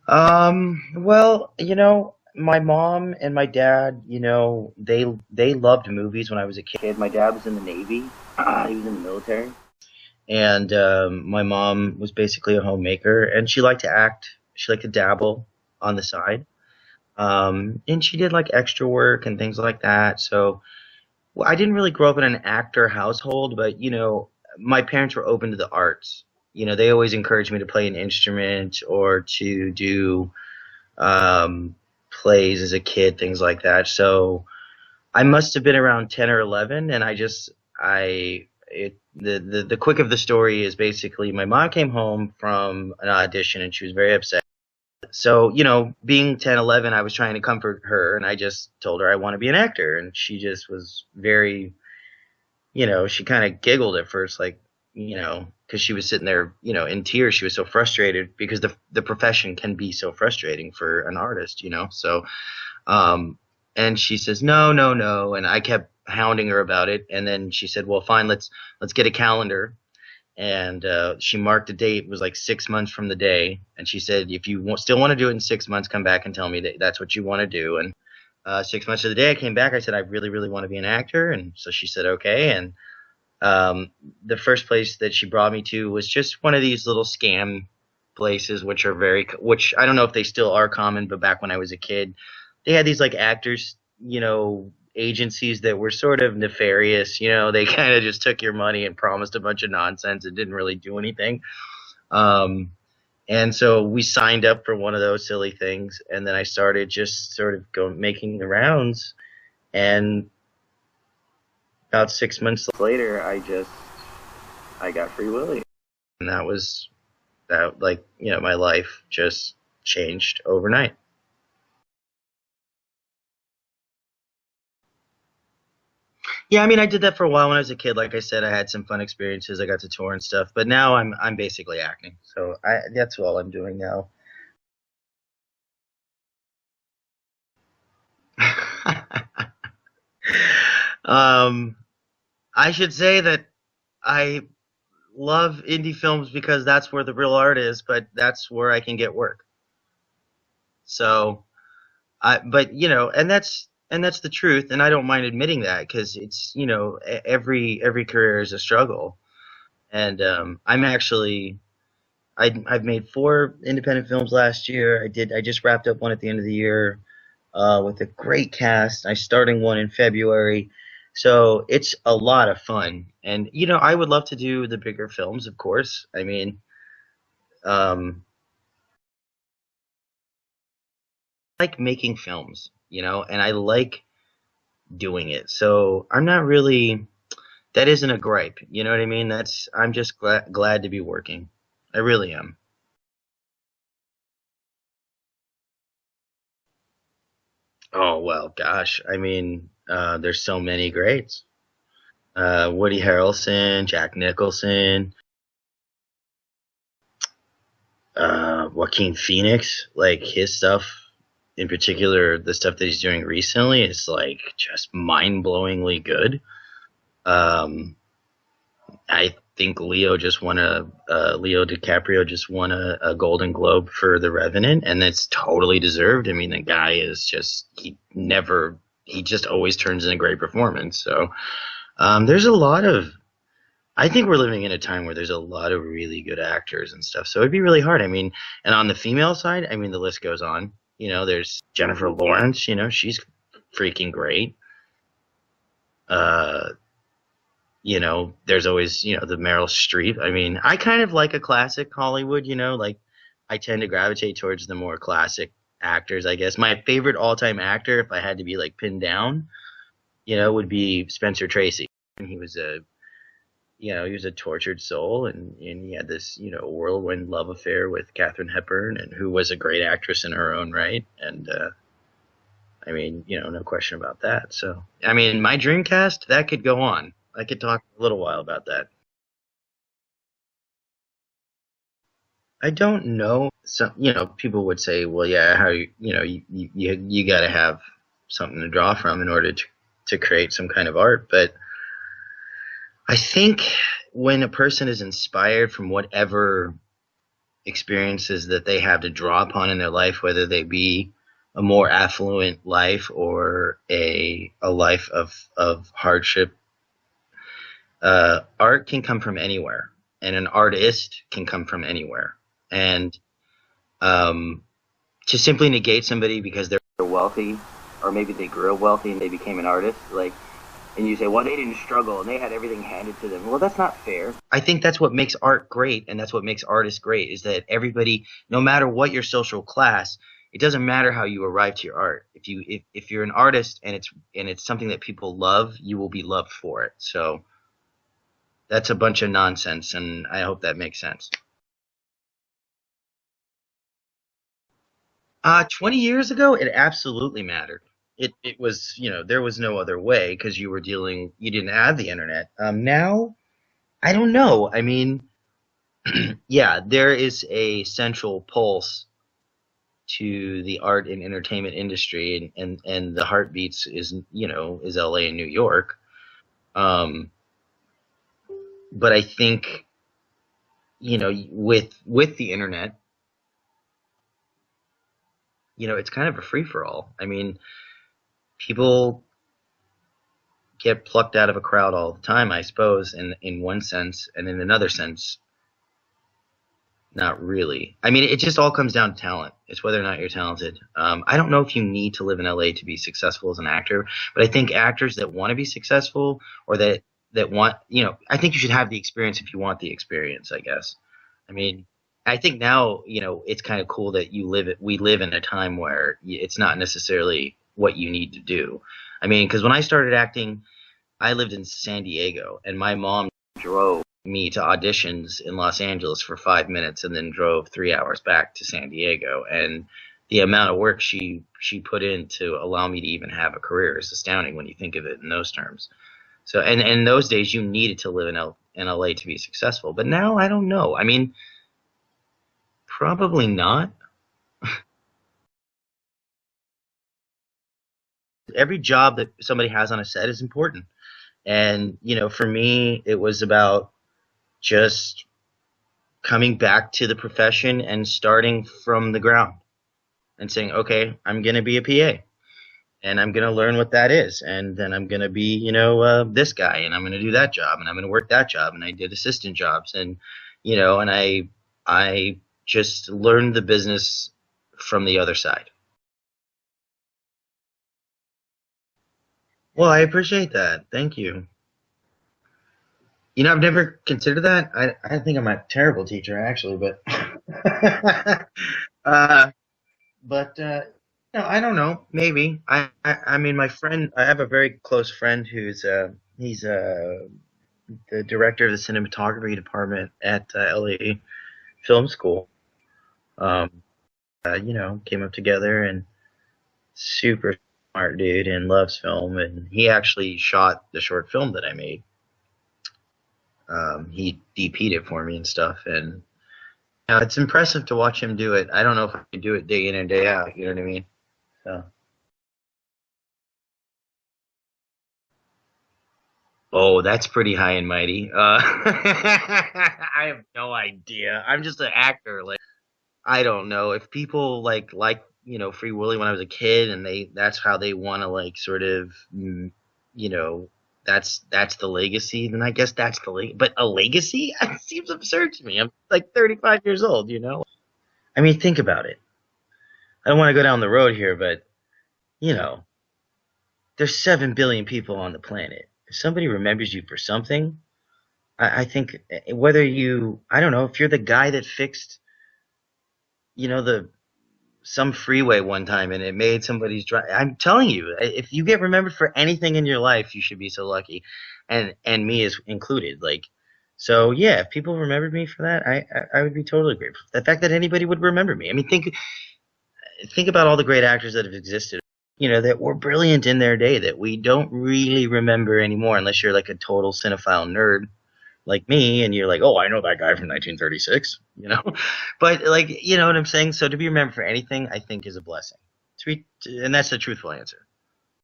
Well, my mom and my dad, they loved movies when I was a kid. My dad was in the Navy. He was in the military. And my mom was basically a homemaker, and she liked to act. She liked to dabble on the side. And she did like extra work and things like that. So, well, I didn't really grow up in an actor household, but my parents were open to the arts. They always encouraged me to play an instrument or to do um, plays as a kid, things like that. So I must have been around 10 or 11, and the quick of the story is basically my mom came home from an audition and she was very upset. So, being 10, 11, I was trying to comfort her, and I just told her I want to be an actor, and she just was very, she kind of giggled at first, like, because she was sitting there, in tears. She was so frustrated because the profession can be so frustrating for an artist, So, um, and she says, no, no, no. And I kept hounding her about it. And then she said, well, fine, let's get a calendar. And she marked a date. It was like 6 months from the day. And she said, if you still want to do it in 6 months, come back and tell me that that's what you want to do. And 6 months to the day I came back, I said, I really, really want to be an actor. And so she said, okay. And um, the first place that she brought me to was just one of these little scam places, which I don't know if they still are common, but back when I was a kid, they had these like actors, agencies that were sort of nefarious. They kind of just took your money and promised a bunch of nonsense and didn't really do anything. Um, and so we signed up for one of those silly things, and then I started just sort of making the rounds. And about 6 months later, I got Free Willy, and that was that. Like, my life just changed overnight. Yeah, I mean, I did that for a while when I was a kid. Like I said, I had some fun experiences. I got to tour and stuff, but now I'm basically acting. So that's all I'm doing now. um, I should say that I love indie films because that's where the real art is, but that's where I can get work. So but and that's the truth, and I don't mind admitting that because it's every career is a struggle, and I've made four independent films last year. I just wrapped up one at the end of the year with a great cast. I'm starting one in February, so it's a lot of fun. And I would love to do the bigger films, of course. I mean, um, I like making films, and I like doing it. So I'm not really. That isn't a gripe. You know what I mean? I'm just glad to be working. I really am. Oh well, gosh. I mean, there's so many greats. Woody Harrelson, Jack Nicholson, Joaquin Phoenix. Like his stuff, in particular, the stuff that he's doing recently is like just mind-blowingly good. Um, I think Leo DiCaprio just won a Golden Globe for The Revenant, and that's totally deserved. I mean, the guy is just he just always turns in a great performance. So there's a lot of I think we're living in a time where there's a lot of really good actors and stuff. So it'd be really hard. I mean, and on the female side, I mean, the list goes on. There's Jennifer Lawrence. She's freaking great. Uh, there's always, the Meryl Streep. I mean, I kind of like a classic Hollywood, like I tend to gravitate towards the more classic actors, I guess. My favorite all-time actor, if I had to be like pinned down, would be Spencer Tracy. And he was a tortured soul, and he had this, whirlwind love affair with Katharine Hepburn, and who was a great actress in her own right. And I mean, no question about that. So, I mean, my dream cast, that could go on. I could talk a little while about that. I don't know. So, people would say, well, yeah, how you got to have something to draw from in order to create some kind of art. But I think when a person is inspired from whatever experiences that they have to draw upon in their life, whether they be a more affluent life or a life of hardship. Art can come from anywhere, and an artist can come from anywhere. And um, to simply negate somebody because they're wealthy, or maybe they grew up wealthy and they became an artist, like, and you say, well, they didn't struggle and they had everything handed to them. Well, that's not fair. I think that's what makes art great, and that's what makes artists great, is that everybody, no matter what your social class, it doesn't matter how you arrive to your art. If you're an artist and it's something that people love, you will be loved for it. So that's a bunch of nonsense, and I hope that makes sense. 20 years ago, it absolutely mattered. It was, there was no other way because you didn't have the internet. Now, I don't know. I mean, yeah, there is a central pulse to the art and entertainment industry, and the heartbeats is LA and New York. Um, but I think, with the internet, it's kind of a free for all. I mean, people get plucked out of a crowd all the time, I suppose, in one sense, and in another sense, not really. I mean, it just all comes down to talent. It's whether or not you're talented. I don't know if you need to live in LA to be successful as an actor, but I think actors that want to be successful, or that want, I think you should have the experience if you want the experience, I guess. I mean, I think now, it's kind of cool that we live in a time where it's not necessarily what you need to do. I mean, because when I started acting, I lived in San Diego, and my mom drove me to auditions in Los Angeles for 5 minutes, and then drove 3 hours back to San Diego. And the amount of work she put in to allow me to even have a career is astounding when you think of it in those terms. So, and in those days, you needed to live in LA to be successful. But now, I don't know. I mean, probably not. Every job that somebody has on a set is important. And, for me, it was about just coming back to the profession and starting from the ground and saying, okay, I'm going to be a PA, and I'm going to learn what that is. And then I'm going to be, this guy, and I'm going to do that job, and I'm going to work that job. And I did assistant jobs, and, and I just learned the business from the other side. Well, I appreciate that. Thank you. I've never considered that. I think I'm a terrible teacher, actually, but uh, but no, I don't know. Maybe I mean, my friend. I have a very close friend who's he's the director of the cinematography department at LA Film School. Um, came up together, and super smart dude and loves film, and he actually shot the short film that I made. He DP'd it for me and stuff, and it's impressive to watch him do it. I don't know if I could do it day in and day out. You know what I mean? So. Oh, that's pretty high and mighty. I have no idea. I'm just an actor. Like, I don't know if people Free Willy when I was a kid, and that's how they want to like sort of you know that's the legacy. Then I guess that's the But a legacy it seems absurd to me. I'm like 35 years old. I mean, think about it. I don't want to go down the road here, but you know, there's 7 billion people on the planet. If somebody remembers you for something, I think whether I don't know, if you're the guy that fixed, the some freeway one time and it made somebody's drive. I'm telling you, if you get remembered for anything in your life, you should be so lucky, and me is included. Like, so yeah, if people remembered me for that, I would be totally grateful. The fact that anybody would remember me. I mean, think about all the great actors that have existed. That were brilliant in their day that we don't really remember anymore, unless you're like a total cinephile nerd like me, and you're like, oh, I know that guy from 1936, But like, you know what I'm saying? So to be remembered for anything, I think is a blessing. And that's the truthful answer.